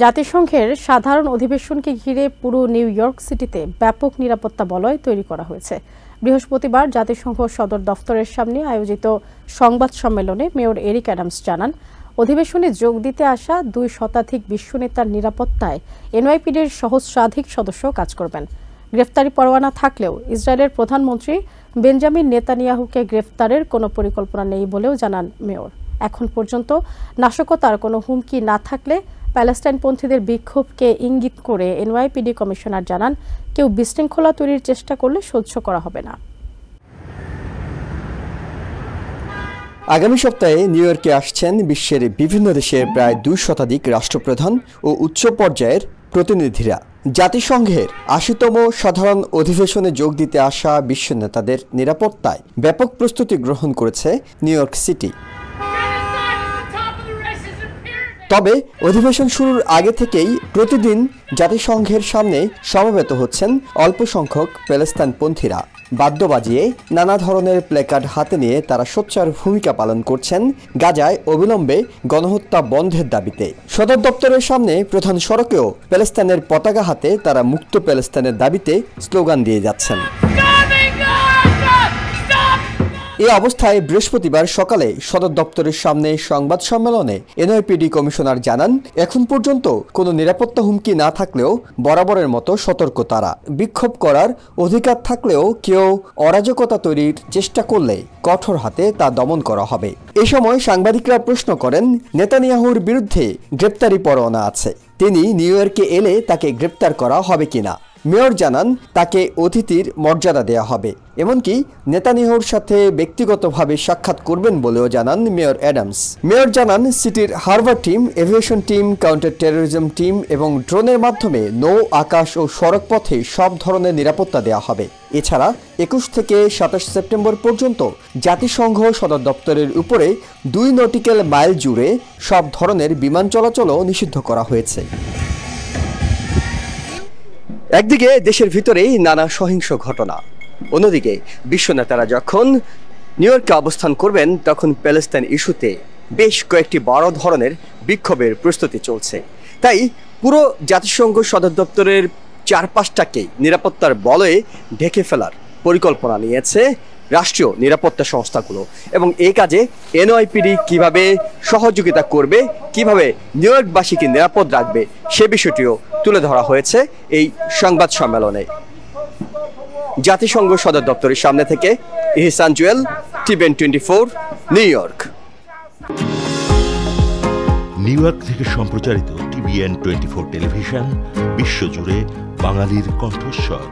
জাতিসংঘের সাধারণ অধিবেশনকে ঘিরে পুরো নিউ ইয়র্ক সিটিতে ব্যাপক নিরাপত্তা বলয় তৈরি করা হয়েছে। বৃহস্পতিবার জাতিসংঘ সদর দফতরের সামনে আয়োজিত সংবাদ সম্মেলনে মেয়র এরিক অ্যাডামস জানান, অধিবেশনে যোগ দিতে আসা 2 শতাধিক বিশ্বনেতার নিরাপত্তায় এনওয়াইপিডির সহস্রাধিক সদস্য কাজ করবেন। গ্রেফতারি পরোয়ানা থাকলেও ইসরায়েলের প্রধানমন্ত্রী বেঞ্জামিন নেতানিয়াহুকে গ্রেফতারের কোনো পরিকল্পনা নেই বলেও জানান মেয়র। এখন পর্যন্ত নাশকতার কোনো হুমকি না থাকলে প্যালেস্টাইনপন্থীদের বিক্ষোভকে ইঙ্গিত করে এনওয়াইপিডি কমিশনার জানান, কেউ বিশৃঙ্খলা তৈরির চেষ্টা করলে সহ্য করা হবে না। আগামী সপ্তাহে নিউ ইয়র্কে আসছেন বিশ্বের বিভিন্ন দেশের প্রায় 2 শতাধিক রাষ্ট্রপ্রধান ও উচ্চ পর্যায়ের প্রতিনিধিরা। জাতিসংঘের ৮০তম সাধারণ অধিবেশনে যোগ দিতে আসা বিশ্ব নেতাদের নিরাপত্তায় ব্যাপক প্রস্তুতি গ্রহণ করেছে নিউ ইয়র্ক সিটি। তবে অধিবেশন শুরুর আগে থেকেই প্রতিদিন জাতিসংঘের সামনে সমবেত হচ্ছেন অল্প সংখ্যক প্যালেস্তাইনপন্থীরা। বাদ্য বাজিয়ে নানা ধরনের প্ল্যাকার্ড হাতে নিয়ে তারা সোচ্চার ভূমিকা পালন করছেন গাজায় অবিলম্বে গণহত্যা বন্ধের দাবিতে। সদর দপ্তরের সামনে প্রধান সড়কেও প্যালেস্তাইনের পতাকা হাতে তারা মুক্ত প্যালেস্তাইনের দাবিতে স্লোগান দিয়ে যাচ্ছেন। এই অবস্থায় বৃহস্পতিবার সকালে সদর দপ্তরের সামনে সংবাদ সম্মেলনে এনওয়াইপিডি কমিশনার জানান, এখন পর্যন্ত কোনো নিরাপত্তা হুমকি না থাকলেও বরাবরের মতো সতর্ক তারা। বিক্ষোভ করার অধিকার থাকলেও কেউ অরাজকতা তৈরির চেষ্টা করলে কঠোর হাতে তা দমন করা হবে। এ সময় সাংবাদিকরা প্রশ্ন করেন, নেতানিয়াহুর বিরুদ্ধে গ্রেপ্তারি পরোয়ানা আছে, তিনি নিউ ইয়র্কে এলে তাকে গ্রেপ্তার করা হবে কিনা। মেয়র জানান, তাকে অতিথির মর্যাদা দেয়া হবে, এমনকি নেতানিয়াহুর সাথে ব্যক্তিগতভাবে সাক্ষাৎ করবেন বলেও জানান মেয়র অ্যাডামস। মেয়র জানান, সিটির Harbour team, aviation team, counter terrorism team এবং ড্রোনের মাধ্যমে নৌ, আকাশ ও সড়ক পথে সব ধরনের নিরাপত্তা দেওয়া হবে। এছাড়া 21 থেকে 27 সেপ্টেম্বর পর্যন্ত জাতিসংঘ সদর দপ্তরের উপরে 2 নটিক্যাল মাইল জুড়ে সব ধরনের বিমান চলাচলও নিষিদ্ধ করা হয়েছে। একদিকে দেশের ভিতরেই নানা সহিংস ঘটনা, অন্যদিকে বিশ্ব নেতারা যখন নিউ ইয়র্কে অবস্থান করবেন তখন প্যালেস্তাইন ইস্যুতে বেশ কয়েকটি বড় ধরনের বিক্ষোভের প্রস্তুতি চলছে। তাই পুরো জাতিসংঘ সদর দপ্তরের চারপাশটাকে নিরাপত্তার বলয়ে ঢেকে ফেলার পরিকল্পনা নিয়েছে রাষ্ট্রীয় নিরাপত্তা সংস্থাগুলো, এবং এই কাজে এনওয়াইপিডি কিভাবে সহযোগিতা করবে, কিভাবে নিউ ইয়র্কবাসীকে নিরাপদ রাখবে সে বিষয়টিও তুলে ধরা হয়েছে এই সংবাদ সম্মেলনে। জাতিসংঘ সদর দপ্তরের সামনে থেকে Ihsan Jewel, TVN 24, New York. New York থেকে সম্প্রচারিত টিভিএন 24 টেলিভিশন বিশ্বজুড়ে বাঙালির কণ্ঠস্বর।